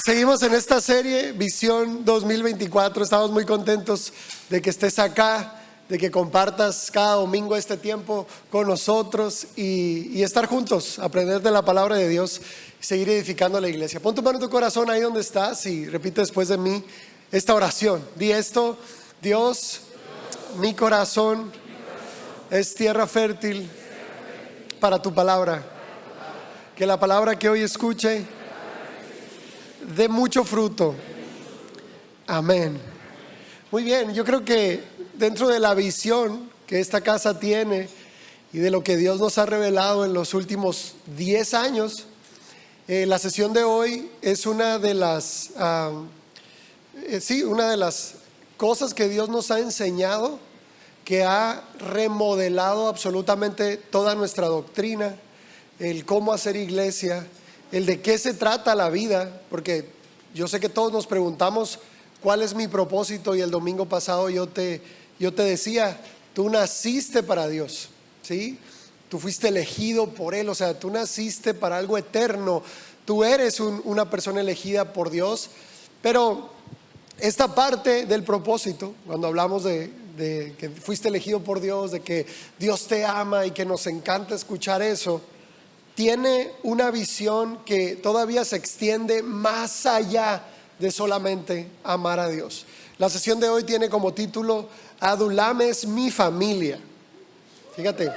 Seguimos en esta serie Visión 2024. Estamos muy contentos de que estés acá, de que compartas cada domingo este tiempo con nosotros y estar juntos, aprender de la palabra de Dios y seguir edificando la iglesia. Pon tu mano en tu corazón ahí donde estás y repite después de mí esta oración. Di esto: Dios, mi corazón es tierra fértil para tu palabra. Que la palabra que hoy escuche dé mucho fruto. Amén. Muy bien, yo creo que dentro de la visión que esta casa tiene y de lo que Dios nos ha revelado en los últimos 10 años, la sesión de hoy es una de las cosas que Dios nos ha enseñado, que ha remodelado absolutamente toda nuestra doctrina, el cómo hacer iglesia, el de qué se trata la vida, porque yo sé que todos nos preguntamos cuál es mi propósito, y el domingo pasado yo te decía, tú naciste para Dios, ¿sí? Tú fuiste elegido por Él, o sea, tú naciste para algo eterno, tú eres una persona elegida por Dios. Pero esta parte del propósito, cuando hablamos de que fuiste elegido por Dios, de que Dios te ama y que nos encanta escuchar eso, tiene una visión que todavía se extiende más allá de solamente amar a Dios. La sesión de hoy tiene como título Adulam es mi familia. Fíjate,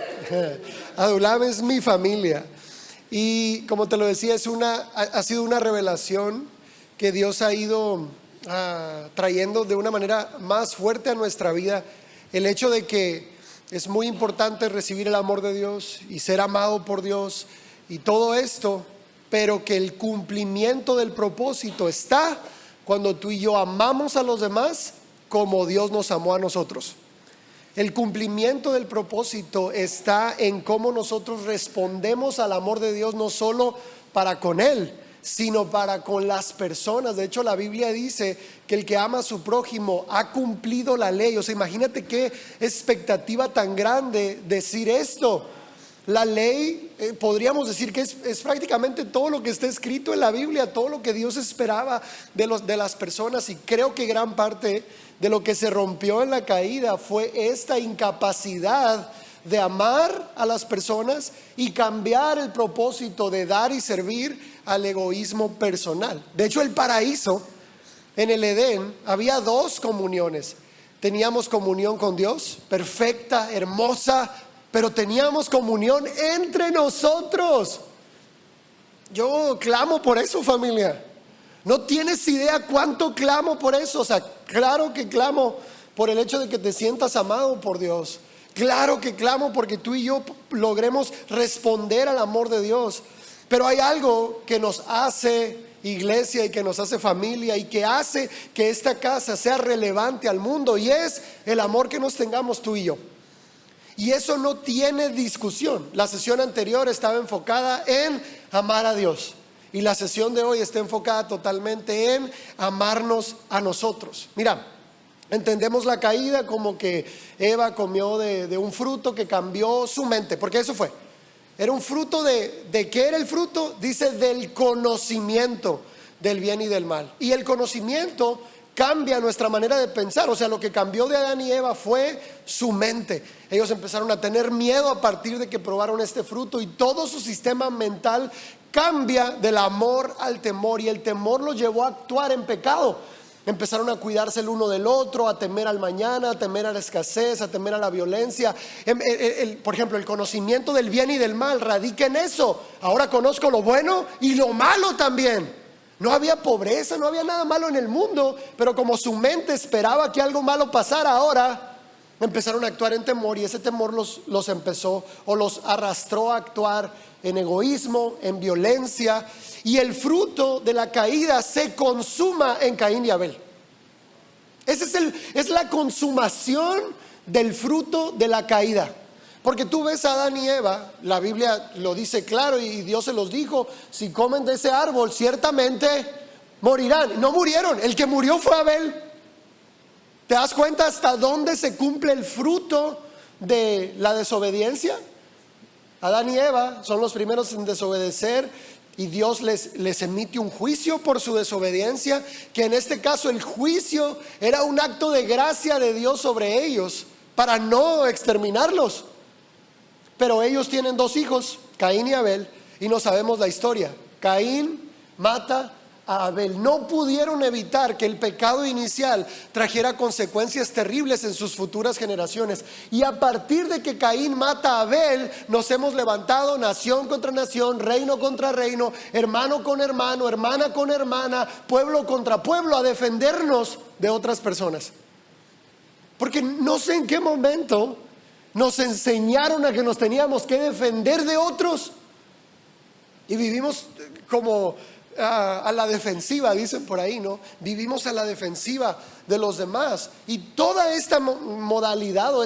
Adulam es mi familia. Y como te lo decía, ha sido una revelación que Dios ha ido trayendo de una manera más fuerte a nuestra vida. El hecho de que es muy importante recibir el amor de Dios y ser amado por Dios y todo esto, pero que el cumplimiento del propósito está cuando tú y yo amamos a los demás como Dios nos amó a nosotros. El cumplimiento del propósito está en cómo nosotros respondemos al amor de Dios, no solo para con Él, sino para con las personas. De hecho, la Biblia dice que el que ama a su prójimo ha cumplido la ley. O sea, imagínate qué expectativa tan grande decir esto. La ley, podríamos decir que es prácticamente todo lo que está escrito en la Biblia, todo lo que Dios esperaba de las personas. Y creo que gran parte de lo que se rompió en la caída fue esta incapacidad de amar a las personas y cambiar el propósito de dar y servir al egoísmo personal. De hecho, el paraíso, en el Edén, había dos comuniones. Teníamos comunión con Dios, perfecta, hermosa, pero teníamos comunión entre nosotros. Yo clamo por eso, familia. No tienes idea cuánto clamo por eso. O sea, claro que clamo por el hecho de que te sientas amado por Dios. Claro que clamo porque tú y yo logremos responder al amor de Dios. Pero hay algo que nos hace iglesia y que nos hace familia y que hace que esta casa sea relevante al mundo, y es el amor que nos tengamos tú y yo. Y eso no tiene discusión. La sesión anterior estaba enfocada en amar a Dios, y la sesión de hoy está enfocada totalmente en amarnos a nosotros. Mira, entendemos la caída como que Eva comió de un fruto que cambió su mente, porque eso fue. Era un fruto ¿de qué era el fruto? Dice del conocimiento del bien y del mal. Y el conocimiento cambia nuestra manera de pensar. O sea, lo que cambió de Adán y Eva fue su mente. Ellos empezaron a tener miedo a partir de que probaron este fruto, y todo su sistema mental cambia del amor al temor, y el temor los llevó a actuar en pecado. Empezaron a cuidarse el uno del otro, a temer al mañana, a temer a la escasez, a temer a la violencia. Por ejemplo, el conocimiento del bien y del mal radica en eso. Ahora conozco lo bueno y lo malo también. No había pobreza, no había nada malo en el mundo, pero como su mente esperaba que algo malo pasara, ahora empezaron a actuar en temor, y ese temor los empezó o los arrastró a actuar en egoísmo, en violencia. Y el fruto de la caída se consuma en Caín y Abel. Es la consumación del fruto de la caída. Porque tú ves a Adán y Eva, la Biblia lo dice claro, y Dios se los dijo: si comen de ese árbol, ciertamente morirán. No murieron, el que murió fue Abel. ¿Te das cuenta hasta dónde se cumple el fruto de la desobediencia? Adán y Eva son los primeros en desobedecer. y Dios les emite un juicio por su desobediencia, que en este caso el juicio era un acto de gracia de Dios sobre ellos para no exterminarlos. Pero ellos tienen 2 hijos, Caín y Abel, y no sabemos la historia. Caín mata a Abel. No pudieron evitar que el pecado inicial trajera consecuencias terribles en sus futuras generaciones. Y a partir de que Caín mata a Abel, nos hemos levantado nación contra nación, reino contra reino, hermano con hermano, hermana con hermana, pueblo contra pueblo, a defendernos de otras personas. Porque no sé en qué momento nos enseñaron a que nos teníamos que defender de otros. Y vivimos como a la defensiva, dicen por ahí, ¿no? Vivimos a la defensiva de los demás. Y toda esta modalidad o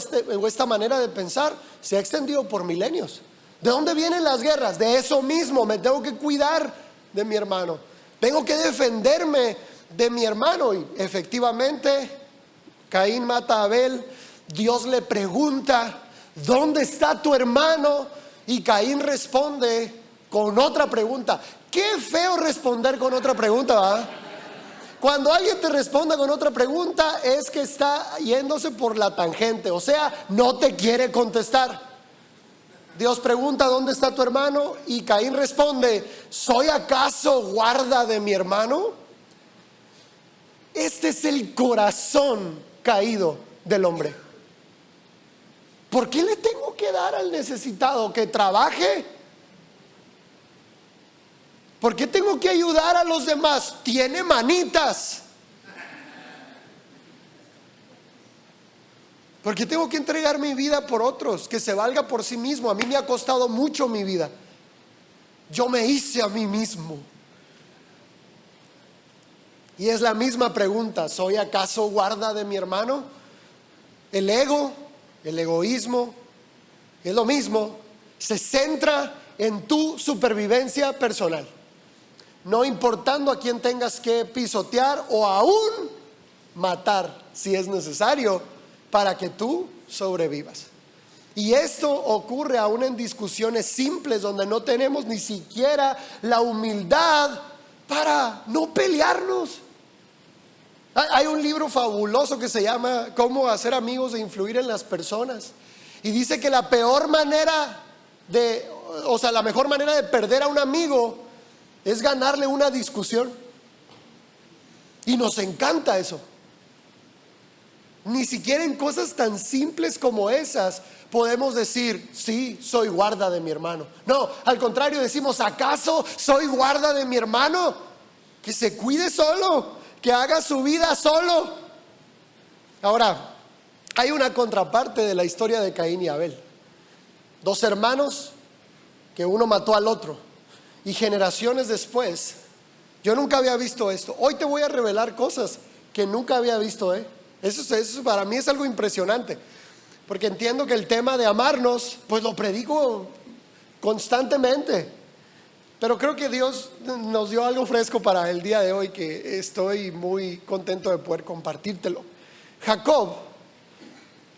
esta manera de pensar se ha extendido por milenios. ¿De dónde vienen las guerras? De eso mismo. Me tengo que cuidar de mi hermano, tengo que defenderme de mi hermano. Y efectivamente Caín mata a Abel. Dios le pregunta: ¿dónde está tu hermano? Y Caín responde con otra pregunta. Qué feo responder con otra pregunta, ¿verdad? Cuando alguien te responda con otra pregunta es que está yéndose por la tangente, o sea, no te quiere contestar. Dios pregunta: ¿dónde está tu hermano? Y Caín responde: ¿soy acaso guarda de mi hermano? Este es el corazón caído del hombre. ¿Por qué le tengo que dar al necesitado que trabaje? ¿Por qué tengo que ayudar a los demás? Tiene manitas. ¿Por qué tengo que entregar mi vida por otros? Que se valga por sí mismo. A mí me ha costado mucho mi vida. Yo me hice a mí mismo. Y es la misma pregunta: ¿soy acaso guarda de mi hermano? El ego, el egoísmo, es lo mismo. Se centra en tu supervivencia personal, no importando a quién tengas que pisotear o aún matar si es necesario para que tú sobrevivas. Y esto ocurre aún en discusiones simples donde no tenemos ni siquiera la humildad para no pelearnos. Hay un libro fabuloso que se llama Cómo hacer amigos e influir en las personas, y dice que la mejor manera de perder a un amigo es ganarle una discusión. Y nos encanta eso. Ni siquiera en cosas tan simples como esas podemos decir: sí, soy guarda de mi hermano. No, al contrario, decimos: ¿acaso soy guarda de mi hermano? Que se cuide solo, que haga su vida solo. Ahora, hay una contraparte de la historia de Caín y Abel. 2 hermanos que uno mató al otro. Y generaciones después, yo nunca había visto esto. Hoy te voy a revelar cosas que nunca había visto, Eso para mí es algo impresionante, porque entiendo que el tema de amarnos, pues lo predico constantemente. Pero creo que Dios nos dio algo fresco para el día de hoy que estoy muy contento de poder compartírtelo. Jacob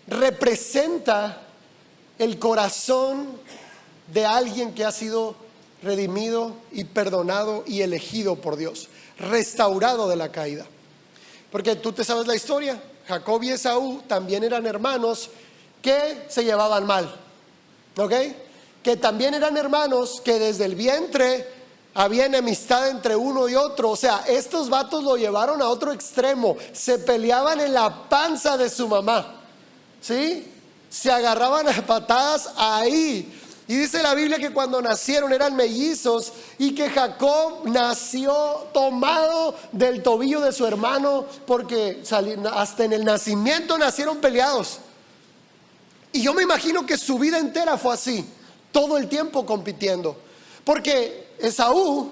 representa el corazón de alguien que ha sido redimido y perdonado y elegido por Dios, restaurado de la caída. Porque tú te sabes la historia. Jacob y Esaú también eran hermanos que se llevaban mal, ¿ok? Que también eran hermanos que desde el vientre había enemistad entre uno y otro. O sea, estos vatos lo llevaron a otro extremo. Se peleaban en la panza de su mamá, ¿sí? Se agarraban a patadas ahí. Y dice la Biblia que cuando nacieron eran mellizos y que Jacob nació tomado del tobillo de su hermano, porque hasta en el nacimiento nacieron peleados. Y yo me imagino que su vida entera fue así, todo el tiempo compitiendo. Porque Esaú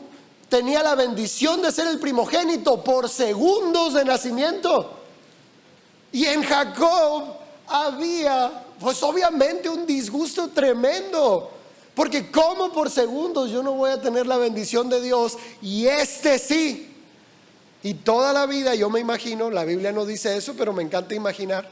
tenía la bendición de ser el primogénito por segundos de nacimiento. Y en Jacob había, pues obviamente, un disgusto tremendo, porque como por segundos yo no voy a tener la bendición de Dios y este sí. Y toda la vida yo me imagino, la Biblia no dice eso, pero me encanta imaginar,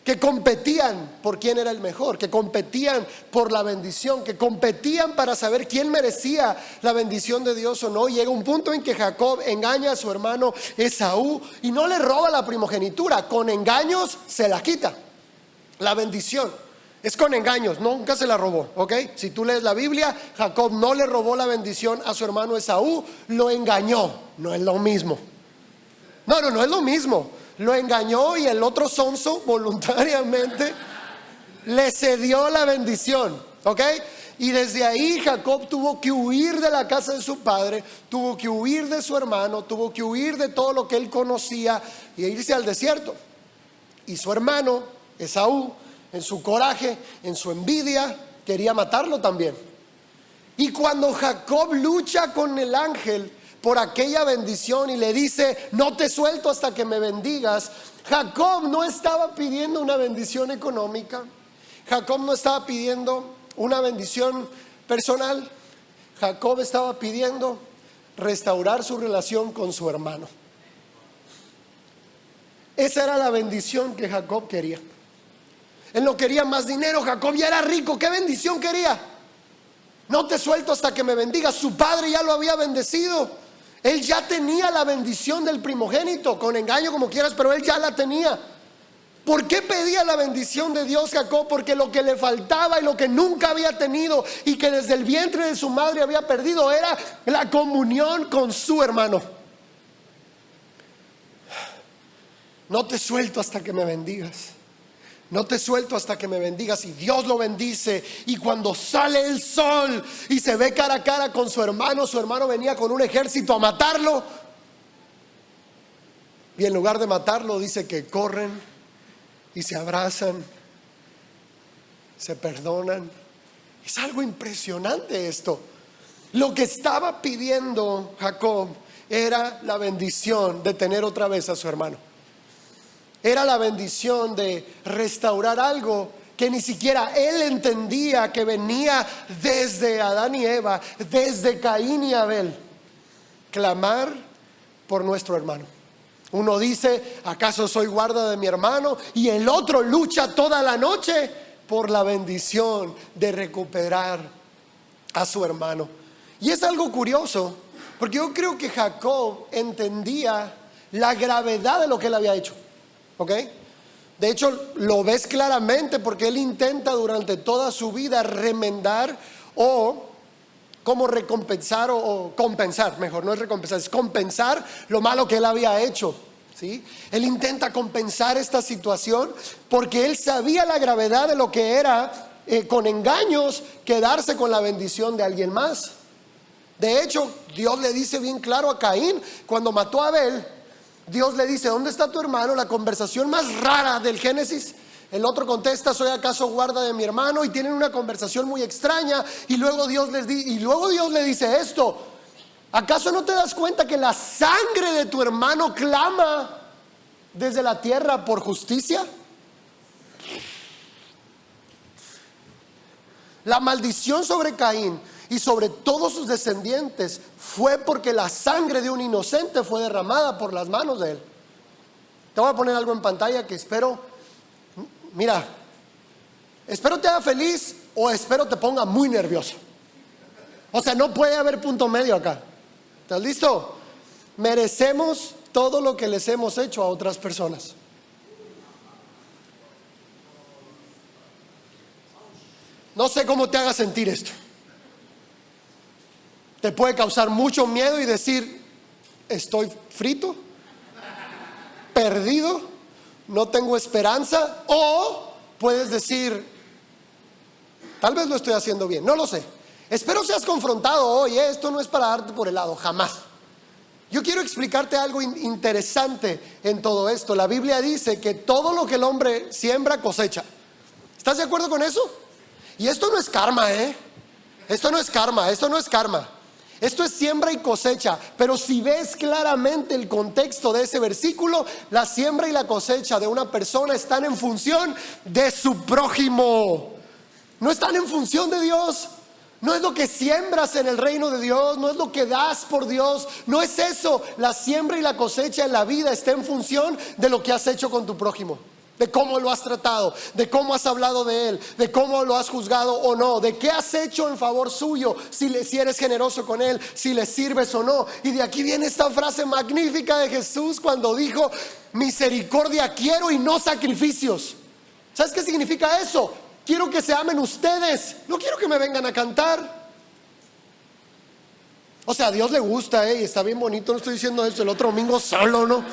que competían por quién era el mejor, que competían por la bendición, que competían para saber quién merecía la bendición de Dios o no. Llega un punto en que Jacob engaña a su hermano Esaú y no le roba la primogenitura, con engaños se la quita. La bendición es con engaños, nunca se la robó, ¿ok? Si tú lees la Biblia, Jacob no le robó la bendición a su hermano Esaú, lo engañó. No es lo mismo. No es lo mismo. Lo engañó y el otro sonso voluntariamente le cedió la bendición, ¿ok? Y desde ahí Jacob tuvo que huir de la casa de su padre, tuvo que huir de su hermano, tuvo que huir de todo lo que él conocía y irse al desierto. Y su hermano Esaú, en su coraje, en su envidia, quería matarlo también. Y cuando Jacob lucha con el ángel por aquella bendición y le dice: no te suelto hasta que me bendigas, Jacob no estaba pidiendo una bendición económica, Jacob no estaba pidiendo una bendición personal, Jacob estaba pidiendo restaurar su relación con su hermano. Esa era la bendición que Jacob quería. Él no quería más dinero, Jacob ya era rico. ¿Qué bendición quería? No te suelto hasta que me bendigas. Su padre ya lo había bendecido. Él ya tenía la bendición del primogénito, con engaño como quieras, pero él ya la tenía. ¿Por qué pedía la bendición de Dios Jacob? Porque lo que le faltaba y lo que nunca había tenido y que desde el vientre de su madre había perdido era la comunión con su hermano. No te suelto hasta que me bendigas. No te suelto hasta que me bendigas. Y Dios lo bendice. Y cuando sale el sol y se ve cara a cara con su hermano venía con un ejército a matarlo. Y en lugar de matarlo, dice que corren y se abrazan, se perdonan. Es algo impresionante esto. Lo que estaba pidiendo Jacob era la bendición de tener otra vez a su hermano. Era la bendición de restaurar algo que ni siquiera él entendía, que venía desde Adán y Eva, desde Caín y Abel. Clamar por nuestro hermano. Uno dice: ¿acaso soy guarda de mi hermano? Y el otro lucha toda la noche por la bendición de recuperar a su hermano. Y es algo curioso, porque yo creo que Jacob entendía la gravedad de lo que él había hecho. ¿Ok? De hecho, lo ves claramente porque él intenta durante toda su vida remendar o como recompensar o compensar, mejor, no es recompensar, es compensar lo malo que él había hecho, ¿sí? Él intenta compensar esta situación porque él sabía la gravedad de lo que era con engaños quedarse con la bendición de alguien más. De hecho, Dios le dice bien claro a Caín cuando mató a Abel. Dios le dice: ¿dónde está tu hermano? La conversación más rara del Génesis. El otro contesta: ¿soy acaso guarda de mi hermano? Y tienen una conversación muy extraña. Y luego Dios le dice esto: ¿acaso no te das cuenta que la sangre de tu hermano clama desde la tierra por justicia? La maldición sobre Caín y sobre todos sus descendientes fue porque la sangre de un inocente fue derramada por las manos de él. Te voy a poner algo en pantalla que espero te haga feliz o espero te ponga muy nervioso. O sea, no puede haber punto medio acá. ¿Estás listo? Merecemos todo lo que les hemos hecho a otras personas. No sé cómo te haga sentir esto. Te puede causar mucho miedo y decir: estoy frito, perdido, no tengo esperanza. O puedes decir: tal vez lo estoy haciendo bien, no lo sé. Espero seas confrontado hoy, esto no es para darte por el lado, jamás. Yo quiero explicarte algo interesante en todo esto. La Biblia dice que todo lo que el hombre siembra cosecha. ¿Estás de acuerdo con eso? Y esto no es karma, Esto no es karma. Esto es siembra y cosecha. Pero si ves claramente el contexto de ese versículo, la siembra y la cosecha de una persona están en función de su prójimo. No están en función de Dios. No es lo que siembras en el reino de Dios, no es lo que das por Dios, no es eso. La siembra y la cosecha en la vida está en función de lo que has hecho con tu prójimo. de cómo lo has tratado, de cómo has hablado de Él, de cómo lo has juzgado o no, de qué has hecho en favor suyo, si eres generoso con Él, si le sirves o no. Y de aquí viene esta frase magnífica de Jesús cuando dijo: misericordia quiero y no sacrificios. ¿Sabes qué significa eso? Quiero que se amen ustedes, no quiero que me vengan a cantar. O sea, a Dios le gusta, y está bien bonito, no estoy diciendo eso el otro domingo solo, no.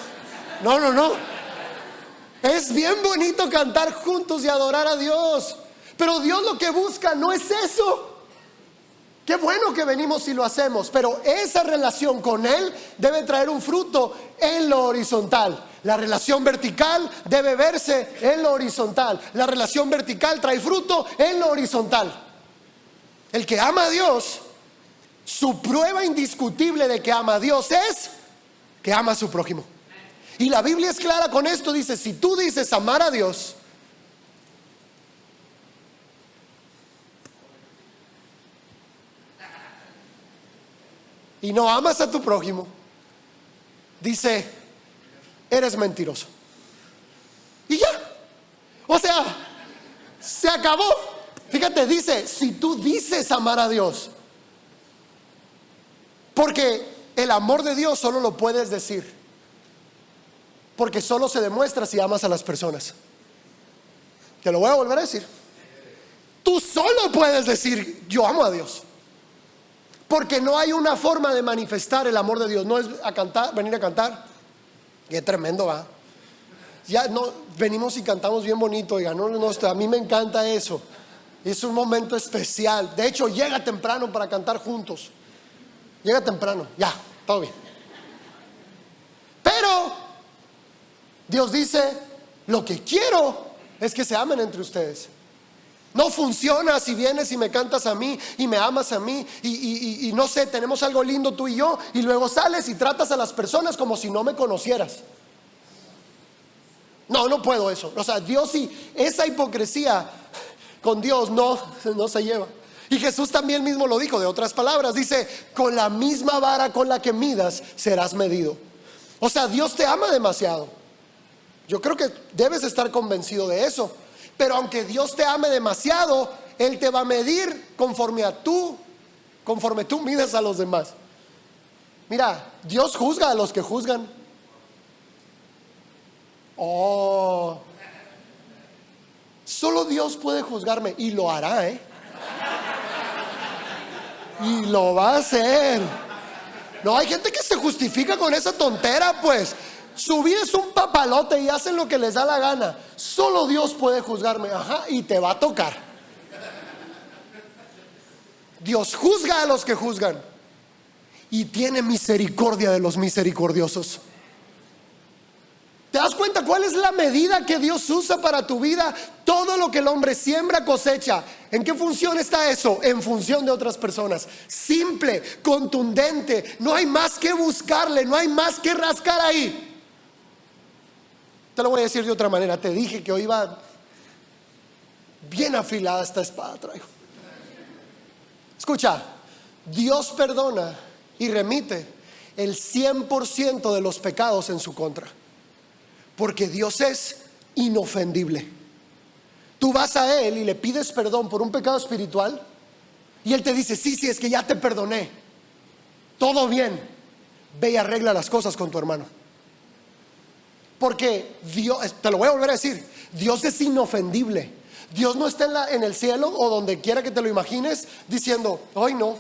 Es bien bonito cantar juntos y adorar a Dios, pero Dios lo que busca no es eso. Qué bueno que venimos y lo hacemos, pero esa relación con Él debe traer un fruto en lo horizontal. La relación vertical debe verse en lo horizontal. La relación vertical trae fruto en lo horizontal. El que ama a Dios, su prueba indiscutible de que ama a Dios es que ama a su prójimo. Y la Biblia es clara con esto, dice: si tú dices amar a Dios, y no amas a tu prójimo, dice, eres mentiroso. Y ya. O sea, se acabó. Fíjate, dice, si tú dices amar a Dios, porque el amor de Dios solo lo puedes decir, porque solo se demuestra si amas a las personas. Te lo voy a volver a decir. Tú solo puedes decir yo amo a Dios, porque no hay una forma de manifestar el amor de Dios. No es a cantar, venir a cantar. Qué tremendo, va. Ya no, venimos y cantamos bien bonito, oiga, a mí me encanta eso. Es un momento especial. De hecho, llega temprano para cantar juntos. Llega temprano, ya, todo bien. Pero Dios dice: lo que quiero es que se amen entre ustedes. No funciona si vienes y me cantas a mí y me amas a mí y no sé, tenemos algo lindo tú y yo, y luego sales y tratas a las personas como si no me conocieras. No puedo eso. O sea, Dios, y esa hipocresía con Dios no se lleva. Y Jesús también mismo lo dijo, de otras palabras, dice: con la misma vara con la que midas serás medido. O sea, Dios te ama demasiado. Yo creo que debes estar convencido de eso. Pero aunque Dios te ame demasiado, Él te va a medir conforme tú mides a los demás. Mira, Dios juzga a los que juzgan. Solo Dios puede juzgarme, y lo hará, y lo va a hacer. No, hay gente que se justifica con esa tontera, pues. Su vida es un papalote y hacen lo que les da la gana. Solo Dios puede juzgarme, y te va a tocar. Dios juzga a los que juzgan y tiene misericordia de los misericordiosos. ¿Te das cuenta cuál es la medida que Dios usa para tu vida? Todo lo que el hombre siembra, cosecha. ¿En qué función está eso? En función de otras personas. Simple, contundente. No hay más que buscarle, no hay más que rascar ahí. Te lo voy a decir de otra manera. Te dije que hoy iba bien afilada esta espada, traigo. Escucha, Dios perdona y remite el 100% de los pecados en su contra, porque Dios es inofendible. Tú vas a Él y le pides perdón por un pecado espiritual, y Él te dice: sí, es que ya te perdoné, todo bien, ve y arregla las cosas con tu hermano. Porque Dios, te lo voy a volver a decir, Dios es inofendible. Dios no está en el cielo o donde quiera que te lo imagines diciendo: ay, no,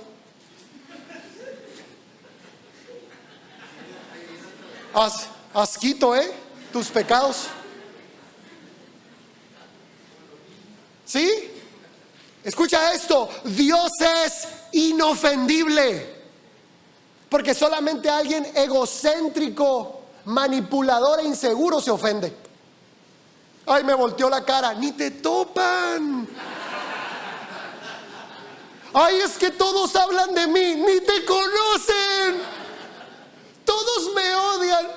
asquito, tus pecados. ¿Sí? Escucha esto: Dios es inofendible. Porque solamente alguien egocéntrico, manipulador e inseguro se ofende. Ay, me volteó la cara. Ni te topan. Ay, es que todos hablan de mí. Ni te conocen. Todos me odian.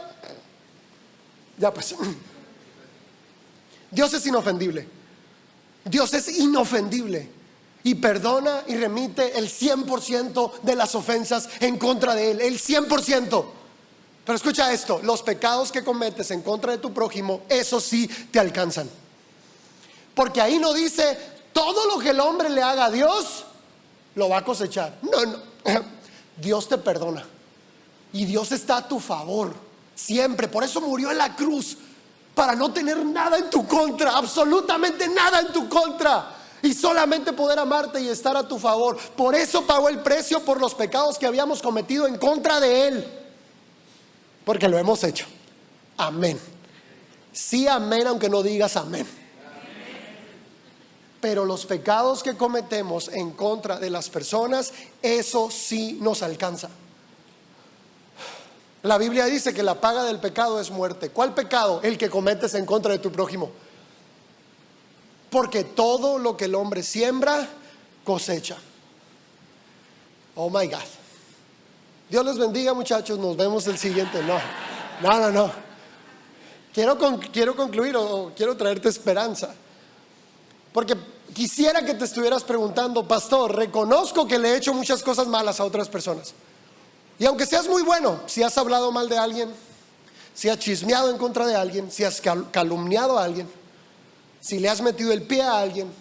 Ya pues. Dios es inofendible. Dios es inofendible y perdona y remite el 100% de las ofensas en contra de Él. El 100%. Pero escucha esto, los pecados que cometes en contra de tu prójimo, eso sí te alcanzan. Porque ahí no dice, todo lo que el hombre le haga a Dios, lo va a cosechar. No. Dios te perdona. Y Dios está a tu favor, siempre. Por eso murió en la cruz, para no tener nada en tu contra, absolutamente nada en tu contra. Y solamente poder amarte y estar a tu favor. Por eso pagó el precio por los pecados que habíamos cometido en contra de Él. Porque lo hemos hecho. Amén. Sí, amén, aunque no digas amén. Pero los pecados que cometemos en contra de las personas, eso sí nos alcanza. La Biblia dice que la paga del pecado es muerte. ¿Cuál pecado? El que cometes en contra de tu prójimo. Porque todo lo que el hombre siembra, cosecha. Oh my God. Dios les bendiga, muchachos. Nos vemos el siguiente. No. Quiero concluir o quiero traerte esperanza. Porque quisiera que te estuvieras preguntando, pastor, reconozco que le he hecho muchas cosas malas a otras personas. Y aunque seas muy bueno, si has hablado mal de alguien, si has chismeado en contra de alguien, si has calumniado a alguien, si le has metido el pie a alguien.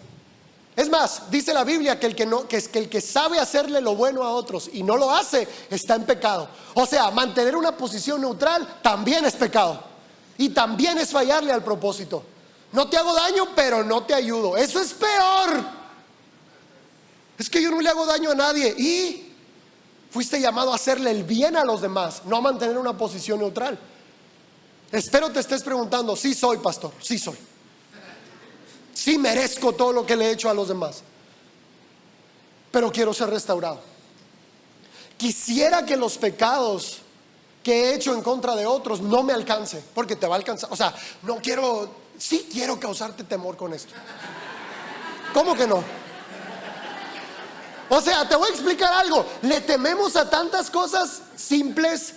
Es más, dice la Biblia que el que sabe hacerle lo bueno a otros y no lo hace, está en pecado. O sea, mantener una posición neutral también es pecado. Y también es fallarle al propósito. No te hago daño, pero no te ayudo. Eso es peor. Es que yo no le hago daño a nadie. Y fuiste llamado a hacerle el bien a los demás, no a mantener una posición neutral. Espero te estés preguntando, sí soy, pastor, sí soy. Sí merezco todo lo que le he hecho a los demás. Pero quiero ser restaurado. Quisiera que los pecados que he hecho en contra de otros no me alcance, porque te va a alcanzar. O sea, sí quiero causarte temor con esto. ¿Cómo que no? O sea, te voy a explicar algo. Le tememos a tantas cosas simples,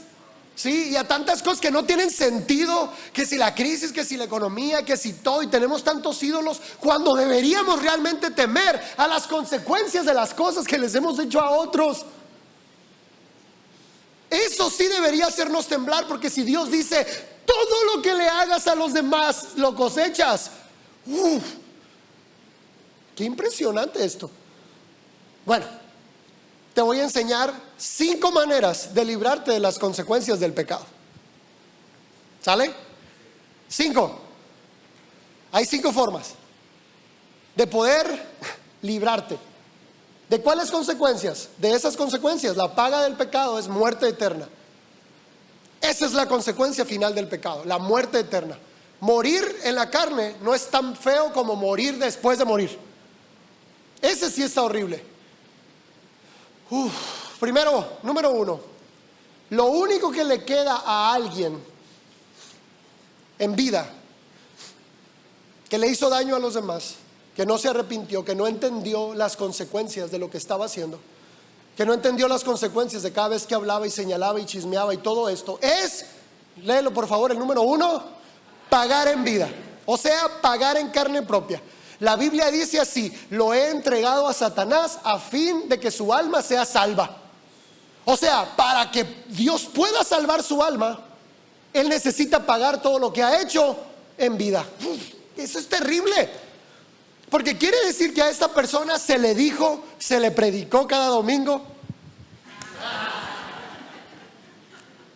¿sí? Y a tantas cosas que no tienen sentido. Que si la crisis, que si la economía, que si todo. Y tenemos tantos ídolos, cuando deberíamos realmente temer a las consecuencias de las cosas que les hemos hecho a otros. Eso sí debería hacernos temblar. Porque si Dios dice, todo lo que le hagas a los demás lo cosechas. Qué impresionante esto. Bueno, te voy a enseñar 5 maneras de librarte de las consecuencias del pecado. ¿Sale? 5. Hay 5 formas de poder librarte. ¿De cuáles consecuencias? De esas consecuencias. La paga del pecado es muerte eterna. Esa es la consecuencia final del pecado, la muerte eterna. Morir en la carne no es tan feo como morir después de morir. Ese sí está horrible. Primero, número 1, lo único que le queda a alguien en vida que le hizo daño a los demás, que no se arrepintió, que no entendió las consecuencias de lo que estaba haciendo, que no entendió las consecuencias de cada vez que hablaba y señalaba y chismeaba y todo esto, es, léelo por favor, el número 1, pagar en vida. O sea, pagar en carne propia. La Biblia dice así: lo he entregado a Satanás a fin de que su alma sea salva. O sea, para que Dios pueda salvar su alma, Él necesita pagar todo lo que ha hecho en vida. Eso es terrible, porque quiere decir que a esta persona se le dijo, se le predicó cada domingo.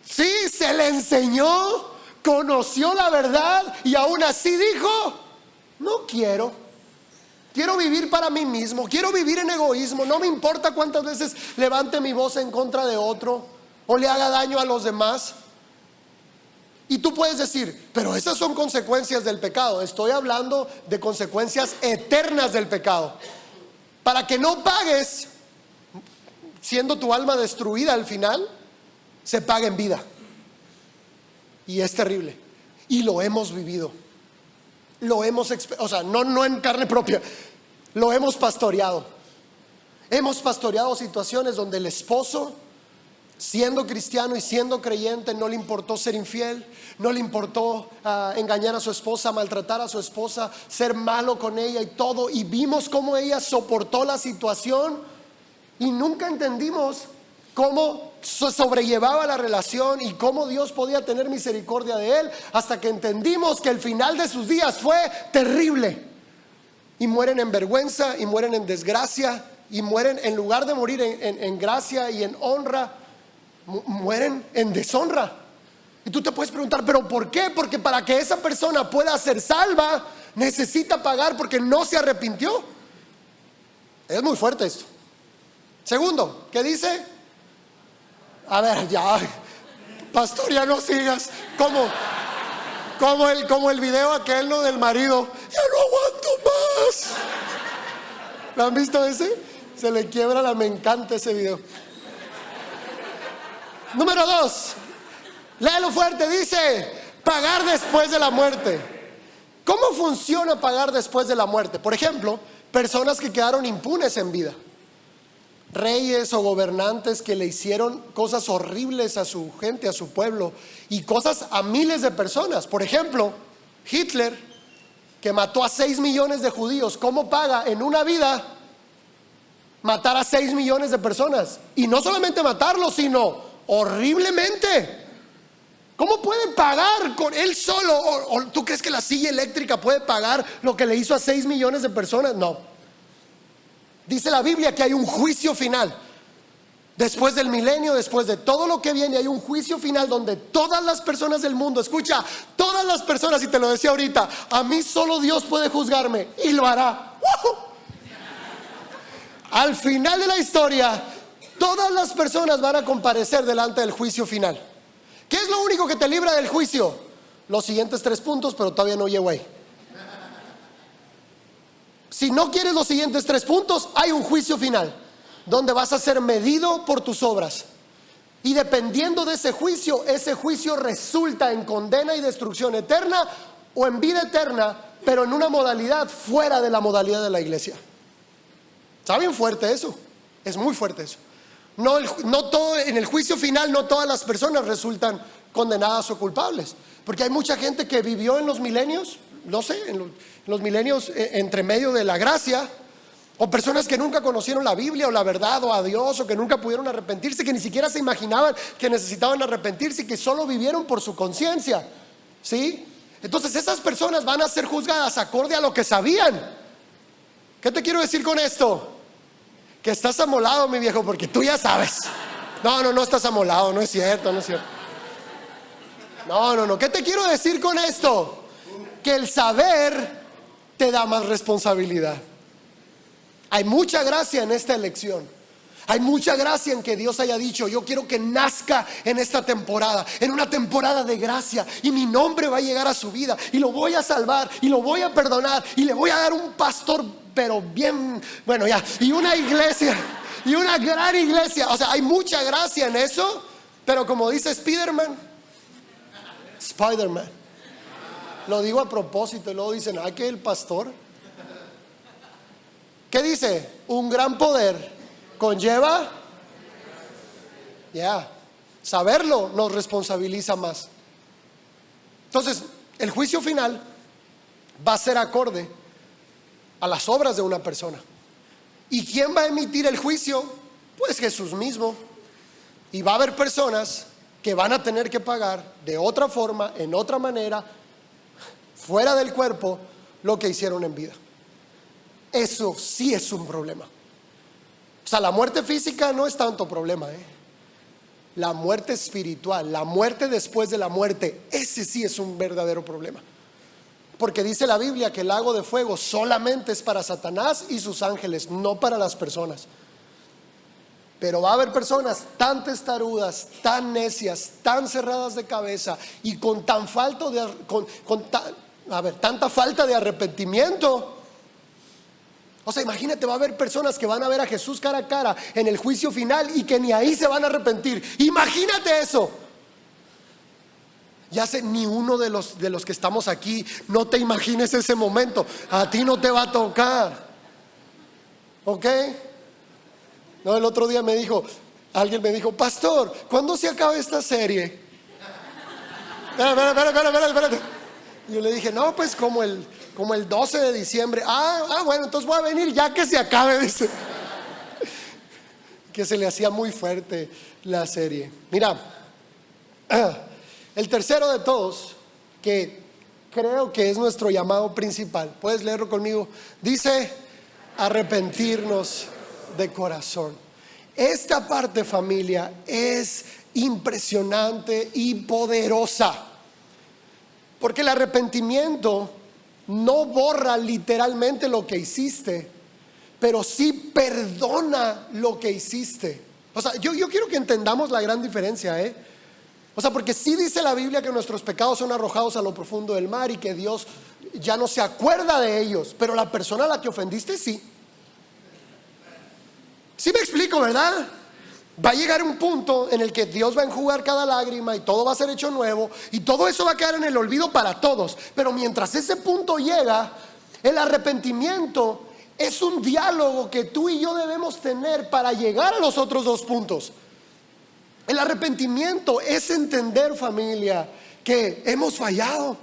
Sí, se le enseñó, conoció la verdad y aún así dijo, no quiero vivir para mí mismo, quiero vivir en egoísmo, no me importa cuántas veces levante mi voz en contra de otro o le haga daño a los demás. Y tú puedes decir, pero esas son consecuencias del pecado. Estoy hablando de consecuencias eternas del pecado, para que no pagues siendo tu alma destruida al final. Se paga en vida, y es terrible, y lo hemos vivido. Lo hemos, o sea, no en carne propia, lo hemos pastoreado. Hemos pastoreado situaciones donde el esposo, siendo cristiano y siendo creyente, no le importó ser infiel, no le importó engañar a su esposa, maltratar a su esposa, ser malo con ella y todo. Y vimos cómo ella soportó la situación y nunca entendimos cómo sobrellevaba la relación y cómo Dios podía tener misericordia de él, hasta que entendimos que el final de sus días fue terrible. Y mueren en vergüenza, y mueren en desgracia, y mueren, en lugar de morir en gracia y en honra, mueren en deshonra. Y tú te puedes preguntar, ¿pero por qué? Porque para que esa persona pueda ser salva, necesita pagar porque no se arrepintió. Es muy fuerte esto. Segundo, ¿qué dice? A ver, ya, pastor, ya no sigas. Como el video aquel, ¿no? Del marido. Ya no aguanto más. ¿Lo han visto ese? Se le quiebra me encanta ese video. Número 2. Léelo fuerte, dice: pagar después de la muerte. ¿Cómo funciona pagar después de la muerte? Por ejemplo, personas que quedaron impunes en vida. Reyes o gobernantes que le hicieron cosas horribles a su gente, a su pueblo, y cosas a miles de personas. Por ejemplo, Hitler, que mató a 6 millones de judíos. ¿Cómo paga en una vida matar a 6 millones de personas? Y no solamente matarlos, sino horriblemente. ¿Cómo puede pagar con él solo? ¿O tú crees que la silla eléctrica puede pagar lo que le hizo a 6 millones de personas? No. Dice la Biblia que hay un juicio final. Después del milenio, después de todo lo que viene, hay un juicio final donde todas las personas del mundo, escucha, todas las personas, y te lo decía ahorita, a mí solo Dios puede juzgarme, y lo hará. ¡Woo! Al final de la historia, todas las personas van a comparecer delante del juicio final. ¿Qué es lo único que te libra del juicio? Los siguientes 3 puntos, pero todavía no llego ahí. Si no quieres los siguientes 3 puntos, hay un juicio final donde vas a ser medido por tus obras. Y dependiendo de ese juicio resulta en condena y destrucción eterna o en vida eterna, pero en una modalidad fuera de la modalidad de la iglesia. ¿Está bien fuerte eso? Es muy fuerte eso. No todo, en el juicio final no todas las personas resultan condenadas o culpables, porque hay mucha gente que vivió en los milenios, no sé, en los milenios entre medio de la gracia, o personas que nunca conocieron la Biblia o la verdad o a Dios, o que nunca pudieron arrepentirse, que ni siquiera se imaginaban que necesitaban arrepentirse y que solo vivieron por su conciencia, ¿sí? Entonces esas personas van a ser juzgadas acorde a lo que sabían. ¿Qué te quiero decir con esto? Que estás amolado, mi viejo, porque tú ya sabes. No estás amolado, no es cierto. No. ¿Qué te quiero decir con esto? Que el saber te da más responsabilidad. Hay mucha gracia en esta elección. Hay mucha gracia en que Dios haya dicho: yo quiero que nazca en esta temporada, en una temporada de gracia, y mi nombre va a llegar a su vida, y lo voy a salvar, y lo voy a perdonar, y le voy a dar un pastor, pero bien, bueno ya, y una iglesia, y una gran iglesia. O sea, hay mucha gracia en eso, pero como dice Spider-Man, lo digo a propósito, y luego dicen: ¿ah, que el pastor? ¿Qué dice? Un gran poder conlleva, saberlo nos responsabiliza más. Entonces, el juicio final va a ser acorde a las obras de una persona. ¿Y quién va a emitir el juicio? Pues Jesús mismo. Y va a haber personas que van a tener que pagar de otra forma, en otra manera, fuera del cuerpo, lo que hicieron en vida. Eso sí es un problema. O sea, la muerte física no es tanto problema, La muerte espiritual, la muerte después de la muerte, ese sí es un verdadero problema. Porque dice la Biblia que el lago de fuego solamente es para Satanás y sus ángeles, no para las personas. Pero va a haber personas tan testarudas, tan necias, tan cerradas de cabeza, y con tanta falta de arrepentimiento. O sea, imagínate, va a haber personas que van a ver a Jesús cara a cara en el juicio final y que ni ahí se van a arrepentir. Imagínate eso. Ya sé, ni uno de los que estamos aquí, no te imagines ese momento. A ti no te va a tocar. ¿Ok? No, el otro día alguien me dijo: pastor, ¿cuándo se acaba esta serie? Espérate. Y yo le dije: no, pues como el 12 de diciembre. Bueno, entonces voy a venir ya que se acabe, dice. que se le hacía muy fuerte la serie. Mira, el tercero de todos, que creo que es nuestro llamado principal, puedes leerlo conmigo, dice arrepentirnos de corazón. Esta parte, familia, es impresionante y poderosa, porque el arrepentimiento no borra literalmente lo que hiciste, pero sí perdona lo que hiciste. O sea, yo quiero que entendamos la gran diferencia, O sea, porque sí dice la Biblia que nuestros pecados son arrojados a lo profundo del mar y que Dios ya no se acuerda de ellos, pero la persona a la que ofendiste sí. Sí me explico, ¿verdad? Va a llegar un punto en el que Dios va a enjugar cada lágrima y todo va a ser hecho nuevo y todo eso va a quedar en el olvido para todos. Pero mientras ese punto llega, el arrepentimiento es un diálogo que tú y yo debemos tener para llegar a los otros dos puntos. El arrepentimiento es entender, familia, que hemos fallado.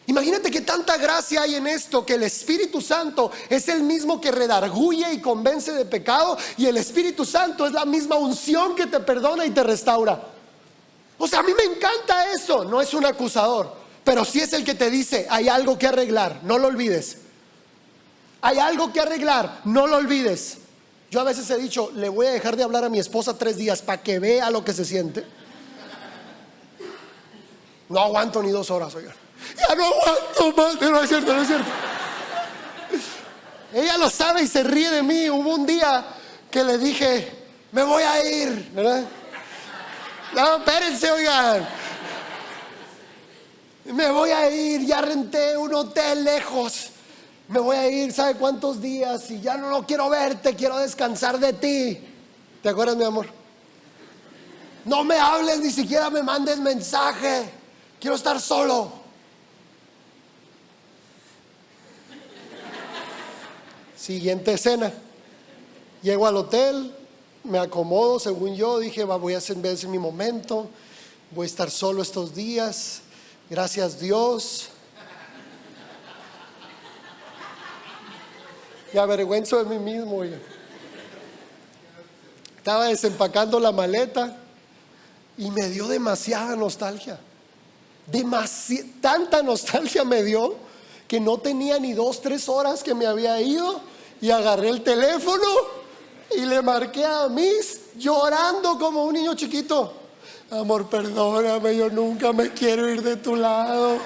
Imagínate que tanta gracia hay en esto, que el Espíritu Santo es el mismo que redarguye y convence de pecado, y el Espíritu Santo es la misma unción que te perdona y te restaura. O sea, a mí me encanta eso. No es un acusador, pero sí es el que te dice: hay algo que arreglar, no lo olvides. Hay algo que arreglar, no lo olvides. Yo a veces he dicho: le voy a dejar de hablar a mi esposa 3 días para que vea lo que se siente. No aguanto ni 2 horas, oigan. Ya no aguanto más. No es cierto, no es cierto. Ella lo sabe y se ríe de mí. Hubo un día que le dije: me voy a ir, ¿verdad? No, espérense, oigan. Me voy a ir, ya renté un hotel lejos. Me voy a ir, ¿sabe cuántos días? Y ya no quiero verte, quiero descansar de ti. ¿Te acuerdas, mi amor? No me hables, ni siquiera me mandes mensaje. Quiero estar solo. Siguiente escena. Llego al hotel, me acomodo, según yo, dije: voy a hacer mi momento, voy a estar solo estos días. Gracias, Dios. Me avergüenzo de mí mismo, oye. Estaba desempacando la maleta y me dio demasiada nostalgia. Tanta nostalgia me dio que no tenía ni 2-3 horas que me había ido, y agarré el teléfono y le marqué a Miss llorando como un niño chiquito: amor, perdóname, yo nunca me quiero ir de tu lado.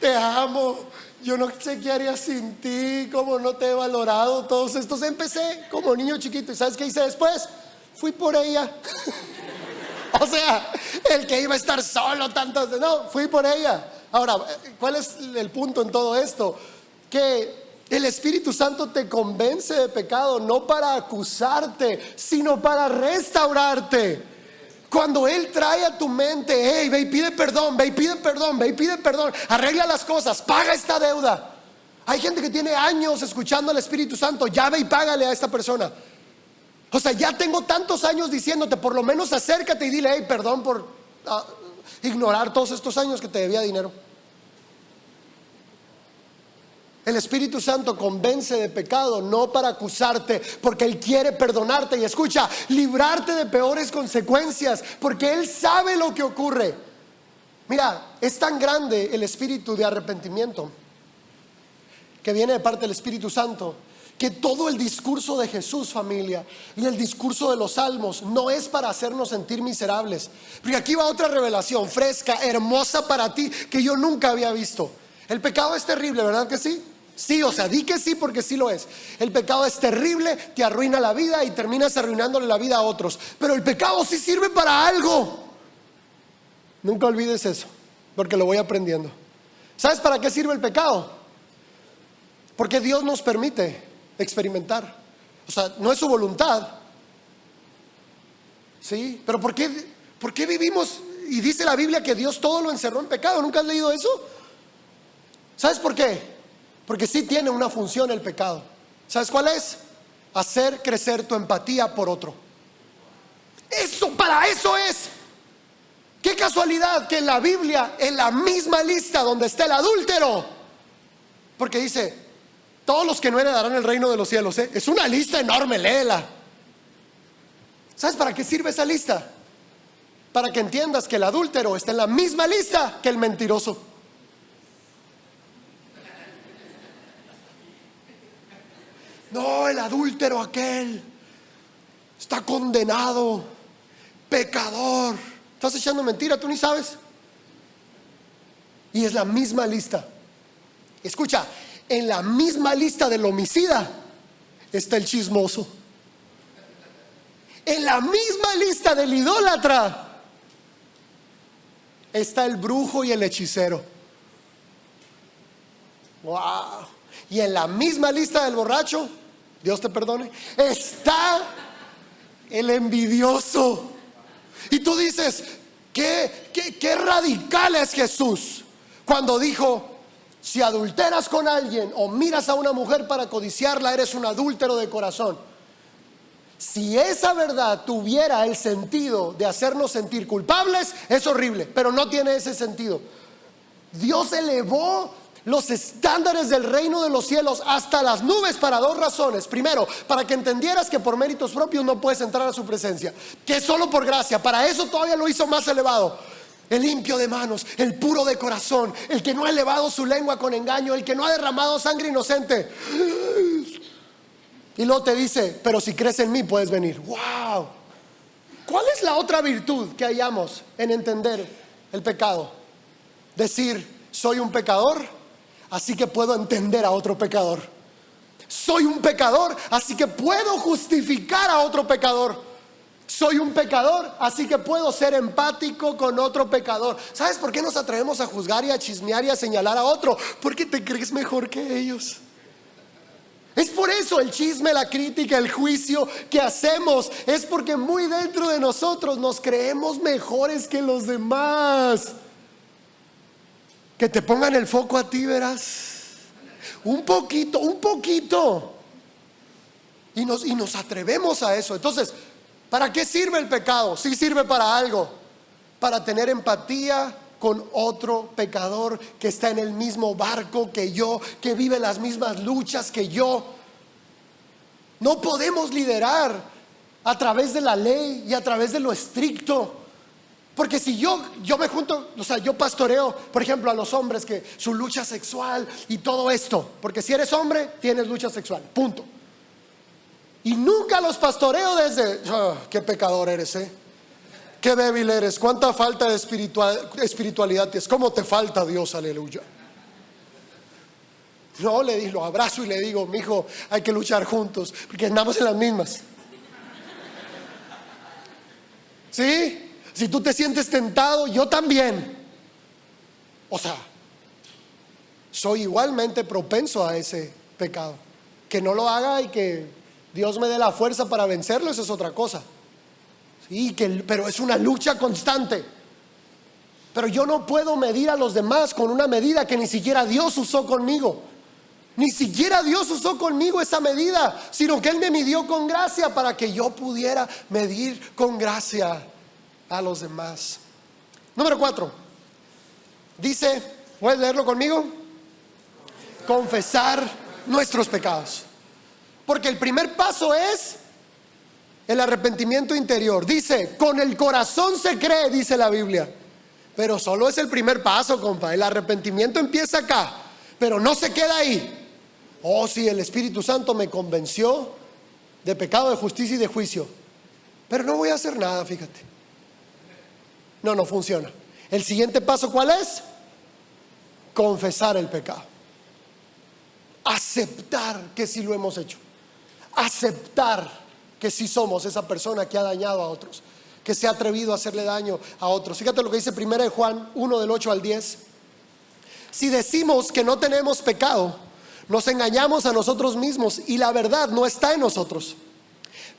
Te amo. Yo no sé qué haría sin ti, cómo no te he valorado todos estos. Empecé como niño chiquito, y ¿sabes qué hice después? Fui por ella. O sea, el que iba a estar solo tanto, no, fui por ella. Ahora, ¿cuál es el punto en todo esto? Que el Espíritu Santo te convence de pecado, no para acusarte, sino para restaurarte. Cuando Él trae a tu mente: hey, ve y pide perdón, ve y pide perdón, ve y pide perdón, arregla las cosas, paga esta deuda. Hay gente que tiene años escuchando al Espíritu Santo: ya ve y págale a esta persona. O sea, ya tengo tantos años diciéndote: por lo menos acércate y dile: hey, perdón por ignorar todos estos años que te debía dinero. El Espíritu Santo convence de pecado, no para acusarte, porque Él quiere perdonarte y, escucha, librarte de peores consecuencias, porque Él sabe lo que ocurre. Mira, es tan grande el espíritu de arrepentimiento que viene de parte del Espíritu Santo, que todo el discurso de Jesús, familia, y el discurso de los salmos no es para hacernos sentir miserables. Porque aquí va otra revelación fresca, hermosa para ti, que yo nunca había visto. El pecado es terrible, ¿verdad que sí? Sí, o sea, di que sí, porque sí lo es. El pecado es terrible, te arruina la vida y terminas arruinándole la vida a otros. Pero el pecado sí sirve para algo. Nunca olvides eso, porque lo voy aprendiendo. ¿Sabes para qué sirve el pecado? Porque Dios nos permite experimentar. O sea, no es su voluntad. ¿Sí? Pero ¿por qué vivimos? Y dice la Biblia que Dios todo lo encerró en pecado. ¿Nunca has leído eso? ¿Sabes por qué? Porque sí tiene una función el pecado. ¿Sabes cuál es? Hacer crecer tu empatía por otro. Eso, para eso es. Qué casualidad que en la Biblia, en la misma lista donde está el adúltero, porque dice: todos los que no heredarán el reino de los cielos, es una lista enorme, léela. ¿Sabes para qué sirve esa lista? Para que entiendas que el adúltero está en la misma lista que el mentiroso. No, el adúltero aquel está condenado, pecador. Estás echando mentira, tú ni sabes. Y es la misma lista. Escucha, en la misma lista del homicida está el chismoso. En la misma lista del idólatra está el brujo y el hechicero. Wow. Y en la misma lista del borracho, Dios te perdone, está el envidioso. Y tú dices, qué radical es Jesús cuando dijo: si adulteras con alguien o miras a una mujer para codiciarla, eres un adúltero de corazón. Si esa verdad tuviera el sentido de hacernos sentir culpables, es horrible, pero no tiene ese sentido. Dios elevó los estándares del reino de los cielos hasta las nubes para dos razones. Primero, para que entendieras que por méritos propios no puedes entrar a su presencia, que es solo por gracia. Para eso todavía lo hizo más elevado. El limpio de manos, el puro de corazón, el que no ha elevado su lengua con engaño, el que no ha derramado sangre inocente. Y luego te dice: pero si crees en mí puedes venir. ¡Wow! ¿Cuál es la otra virtud que hallamos en entender el pecado? Decir: soy un pecador, así que puedo entender a otro pecador. Soy un pecador, así que puedo justificar a otro pecador. Soy un pecador, así que puedo ser empático con otro pecador. ¿Sabes por qué nos atrevemos a juzgar y a chismear y a señalar a otro? Porque te crees mejor que ellos. Es por eso el chisme, la crítica, el juicio que hacemos. Es porque muy dentro de nosotros nos creemos mejores que los demás. Que te pongan el foco a ti, verás. Un poquito. Y nos atrevemos a eso. Entonces, ¿para qué sirve el pecado? Sí sirve para algo. Para tener empatía con otro pecador que está en el mismo barco que yo, que vive las mismas luchas que yo. No podemos liderar a través de la ley y a través de lo estricto. Porque si yo me junto, yo pastoreo, por ejemplo, a los hombres que su lucha sexual y todo esto. Porque si eres hombre, tienes lucha sexual, punto. Y nunca los pastoreo desde: qué pecador eres, qué débil eres, cuánta falta de espiritualidad tienes, cómo te falta Dios, aleluya. No, lo abrazo y le digo: mijo, hay que luchar juntos, porque andamos en las mismas. ¿Sí? Si tú te sientes tentado, yo también. Soy igualmente propenso a ese pecado. Que no lo haga y que Dios me dé la fuerza para vencerlo, eso es otra cosa. Sí, pero es una lucha constante. Pero yo no puedo medir a los demás con una medida que ni siquiera Dios usó conmigo. Ni siquiera Dios usó conmigo esa medida, sino que Él me midió con gracia para que yo pudiera medir con gracia a los demás. Número 4. Dice, ¿puedes leerlo conmigo? Confesar nuestros pecados. Porque el primer paso es el arrepentimiento interior. Dice, con el corazón se cree, dice la Biblia. Pero solo es el primer paso, compa. El arrepentimiento empieza acá, pero no se queda ahí. Oh, sí, el Espíritu Santo me convenció de pecado, de justicia y de juicio, pero no voy a hacer nada, fíjate. No funciona. El siguiente paso, ¿cuál es? Confesar el pecado. Aceptar que sí lo hemos hecho. Aceptar que sí somos esa persona que ha dañado a otros, que se ha atrevido a hacerle daño a otros. Fíjate lo que dice 1 Juan 1 del 8 al 10. Si decimos que no tenemos pecado, nos engañamos a nosotros mismos y la verdad no está en nosotros.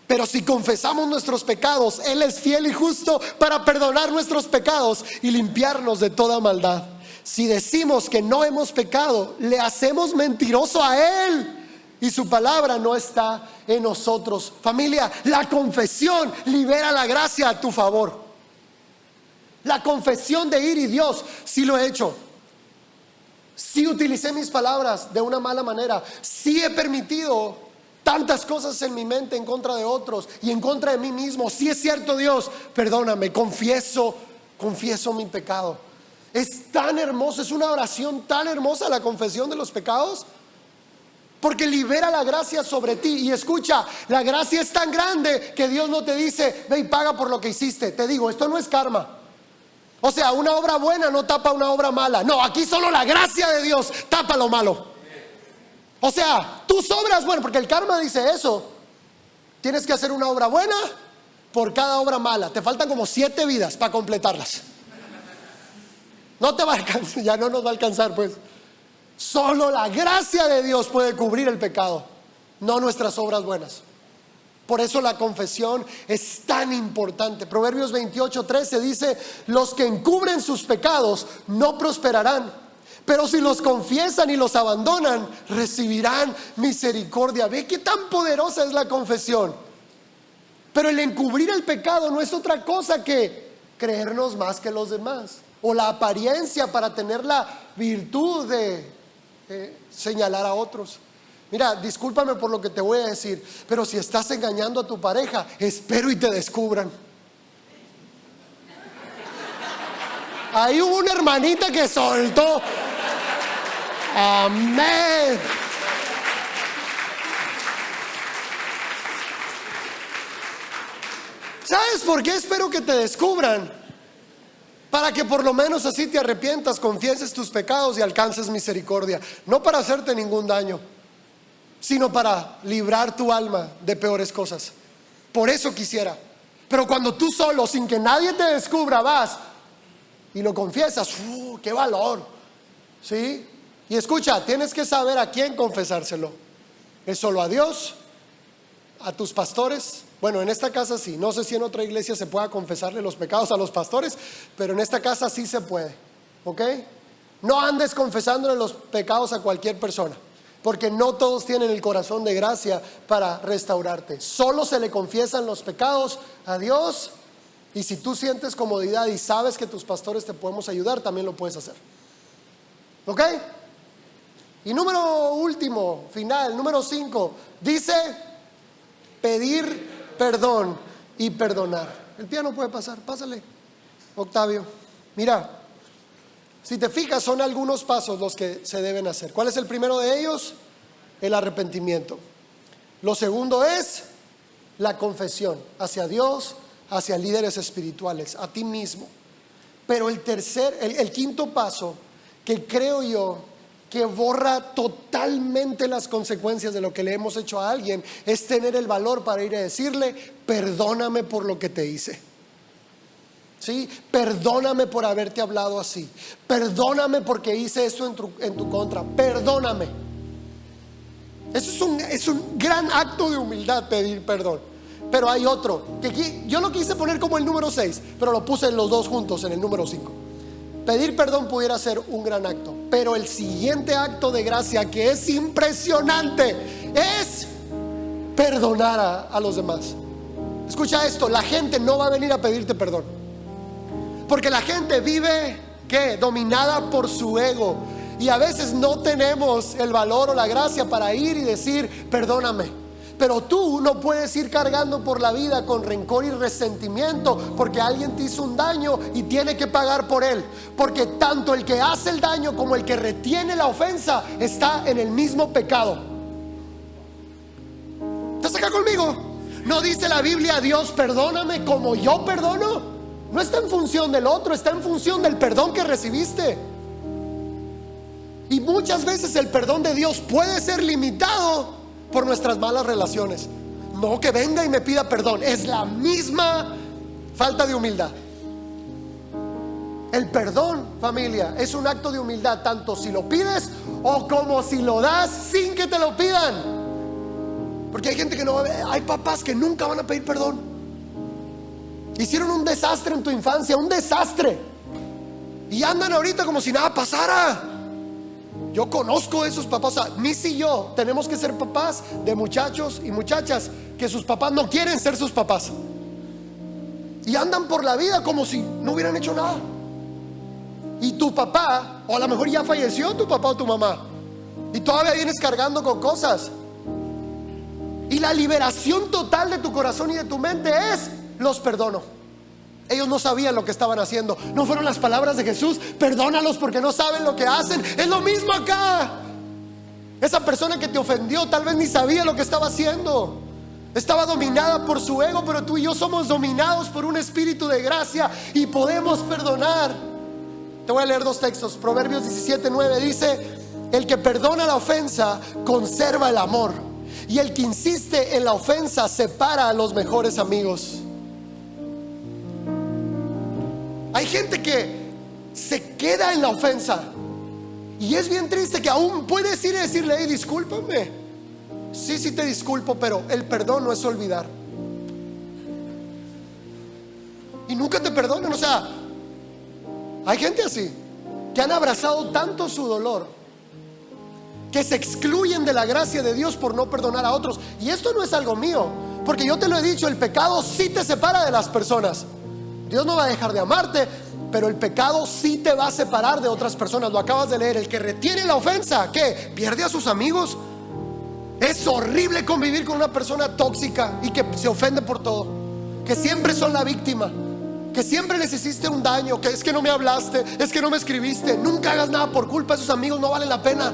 Pero si confesamos nuestros pecados, Él es fiel y justo para perdonar nuestros pecados y limpiarnos de toda maldad. Si decimos que no hemos pecado, le hacemos mentiroso a Él y su palabra no está en nosotros. Familia, la confesión libera la gracia a tu favor. La confesión de ir y Dios, sí lo he hecho. Sí utilicé mis palabras de una mala manera. Sí he permitido tantas cosas en mi mente en contra de otros y en contra de mí mismo. Si es cierto, Dios, perdóname, confieso mi pecado. Es tan hermoso, es una oración tan hermosa la confesión de los pecados, porque libera la gracia sobre ti. Y escucha, la gracia es tan grande que Dios no te dice, ve y paga por lo que hiciste. Te digo, esto no es karma. O sea, una obra buena no tapa una obra mala. No, aquí solo la gracia de Dios tapa lo malo. O sea, tus obras buenas, porque el karma dice eso. Tienes que hacer una obra buena por cada obra mala. Te faltan como 7 vidas para completarlas. No te va a alcanzar, ya no nos va a alcanzar pues. Solo la gracia de Dios puede cubrir el pecado, no nuestras obras buenas. Por eso la confesión es tan importante. Proverbios 28:13 dice: los que encubren sus pecados no prosperarán, pero si los confiesan y los abandonan, recibirán misericordia. Ve qué tan poderosa es la confesión. Pero el encubrir el pecado no es otra cosa que creernos más que los demás, o la apariencia para tener la virtud de señalar a otros. Mira, discúlpame por lo que te voy a decir, pero si estás engañando a tu pareja, espero y te descubran. Ahí hubo una hermanita que soltó. Amén. ¿Sabes por qué espero que te descubran? Para que por lo menos así te arrepientas, confieses tus pecados y alcances misericordia. No para hacerte ningún daño, sino para librar tu alma de peores cosas. Por eso quisiera. Pero cuando tú solo, sin que nadie te descubra, vas y lo confiesas, ¡qué valor! ¿Sí? Y escucha, tienes que saber a quién confesárselo. ¿Es solo a Dios? ¿A tus pastores? Bueno, en esta casa sí. No sé si en otra iglesia se pueda confesarle los pecados a los pastores, pero en esta casa sí se puede. ¿Ok? No andes confesándole los pecados a cualquier persona, porque no todos tienen el corazón de gracia para restaurarte. Solo se le confiesan los pecados a Dios. Y si tú sientes comodidad y sabes que tus pastores te podemos ayudar, también lo puedes hacer. ¿Ok? Y número último, final, número 5, dice pedir perdón y perdonar. El piano puede pasar, pásale, Octavio. Mira, si te fijas, son algunos pasos los que se deben hacer. ¿Cuál es el primero de ellos? El arrepentimiento. Lo segundo es la confesión hacia Dios, hacia líderes espirituales, a ti mismo. Pero el quinto paso, que creo yo que borra totalmente las consecuencias de lo que le hemos hecho a alguien, es tener el valor para ir a decirle: perdóname por lo que te hice. ¿Sí? Perdóname por haberte hablado así. Perdóname porque hice eso en tu contra. Perdóname. Eso es un gran acto de humildad, pedir perdón. Pero hay otro, que aquí yo lo quise poner como el número 6, pero lo puse en los dos juntos, en el número 5. Pedir perdón pudiera ser un gran acto, pero el siguiente acto de gracia, que es impresionante, es perdonar a los demás. Escucha esto, la gente no va a venir a pedirte perdón, porque la gente vive, ¿qué? Dominada por su ego. Y a veces no tenemos el valor o la gracia para ir y decir: perdóname. Pero tú no puedes ir cargando por la vida con rencor y resentimiento porque alguien te hizo un daño y tiene que pagar por él. Porque tanto el que hace el daño como el que retiene la ofensa está en el mismo pecado. ¿Estás acá conmigo? ¿No dice la Biblia: Dios, perdóname como yo perdono? No está en función del otro, está en función del perdón que recibiste. Y muchas veces el perdón de Dios puede ser limitado por nuestras malas relaciones. No que venga y me pida perdón, es la misma falta de humildad. El perdón, familia, es un acto de humildad, tanto si lo pides o como si lo das sin que te lo pidan. Porque hay gente que no va a ver, hay papás que nunca van a pedir perdón. Hicieron un desastre en tu infancia, un desastre, y andan ahorita como si nada pasara. Yo conozco esos papás. O sea, Miss y yo tenemos que ser papás de muchachos y muchachas que sus papás no quieren ser sus papás, y andan por la vida como si no hubieran hecho nada. Y tu papá, o a lo mejor ya falleció tu papá o tu mamá, y todavía vienes cargando con cosas. Y la liberación total de tu corazón y de tu mente es: los perdono. Ellos no sabían lo que estaban haciendo. No fueron las palabras de Jesús: perdónalos porque no saben lo que hacen. Es lo mismo acá. Esa persona que te ofendió tal vez ni sabía lo que estaba haciendo. Estaba dominada por su ego, pero tú y yo somos dominados por un espíritu de gracia y podemos perdonar. Te voy a leer dos textos. Proverbios 17:9 dice: el que perdona la ofensa conserva el amor, y el que insiste en la ofensa separa a los mejores amigos. Hay gente que se queda en la ofensa, y es bien triste que aún puedes ir y decirle: hey, discúlpame. Sí te disculpo, pero el perdón no es olvidar. Y nunca te perdonan. O sea, hay gente así que han abrazado tanto su dolor que se excluyen de la gracia de Dios por no perdonar a otros. Y esto no es algo mío, porque yo te lo he dicho: el pecado sí te separa de las personas. Dios no va a dejar de amarte, pero el pecado sí te va a separar de otras personas. Lo acabas de leer. El que retiene la ofensa, ¿qué? ¿Pierde a sus amigos? Es horrible convivir con una persona tóxica y que se ofende por todo, que siempre son la víctima, que siempre les hiciste un daño, que es que no me hablaste, es que no me escribiste. Nunca hagas nada por culpa. Esos amigos no valen la pena.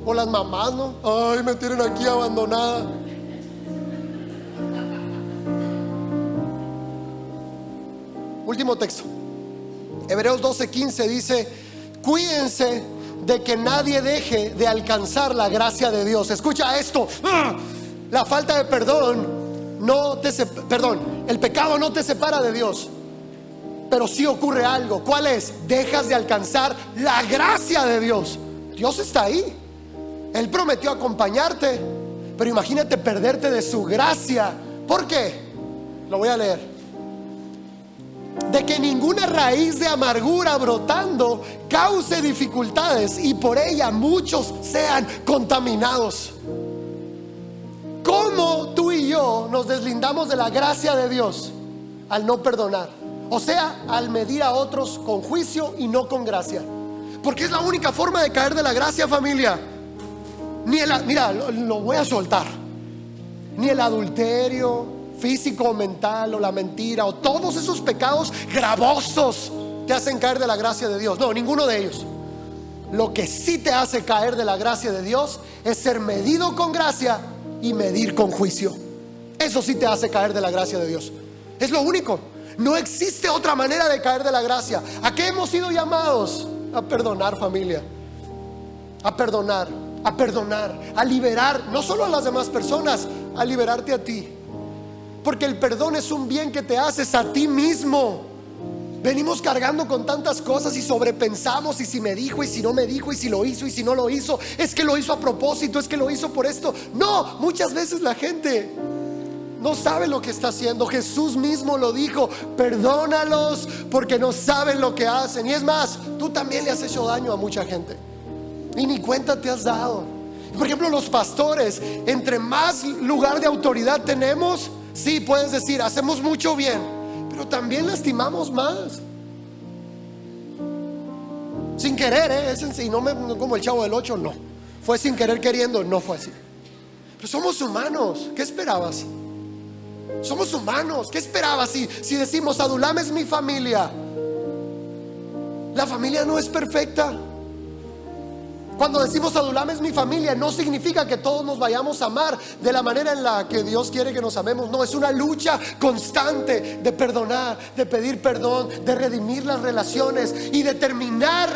O las mamás, ¿no? Ay, me tienen aquí abandonada. Último texto, Hebreos 12:15 dice: cuídense de que nadie deje de alcanzar la gracia de Dios. Escucha esto: la falta de perdón el pecado no te separa de Dios, pero sí ocurre algo. ¿Cuál es? Dejas de alcanzar la gracia de Dios. Dios está ahí, Él prometió acompañarte, pero imagínate perderte de su gracia. ¿Por qué? Lo voy a leer: de que ninguna raíz de amargura brotando cause dificultades y por ella muchos sean contaminados. ¿Cómo tú y yo nos deslindamos de la gracia de Dios? Al no perdonar, o sea, al medir a otros con juicio y no con gracia. Porque es la única forma de caer de la gracia, familia. Mira, lo voy a soltar. Ni el adulterio físico o mental, o la mentira, o todos esos pecados gravosos te hacen caer de la gracia de Dios. No, ninguno de ellos. Lo que sí te hace caer de la gracia de Dios es ser medido con gracia y medir con juicio. Eso sí te hace caer de la gracia de Dios. Es lo único. No existe otra manera de caer de la gracia. ¿A qué hemos sido llamados? A perdonar, familia. A perdonar, a liberar no solo a las demás personas, a liberarte a ti. Porque el perdón es un bien que te haces a ti mismo. Venimos cargando con tantas cosas y sobrepensamos: y si me dijo, y si no me dijo, y si lo hizo, y si no lo hizo, es que lo hizo a propósito, es que lo hizo por esto. No, muchas veces la gente no sabe lo que está haciendo. Jesús mismo lo dijo: perdónalos porque no saben lo que hacen. Y es más, tú también le has hecho daño a mucha gente y ni cuenta te has dado. Por ejemplo, los pastores, entre más lugar de autoridad tenemos, sí, puedes decir: hacemos mucho bien, pero también lastimamos más. Sin querer, y no como el Chavo del 8, no. Fue sin querer queriendo, no fue así. Pero somos humanos. ¿Qué esperabas? Somos humanos. ¿Qué esperabas si decimos: Adulam es mi familia? La familia no es perfecta. Cuando decimos Adulam es mi familia, no significa que todos nos vayamos a amar de la manera en la que Dios quiere que nos amemos. No, es una lucha constante de perdonar, de pedir perdón, de redimir las relaciones y de terminar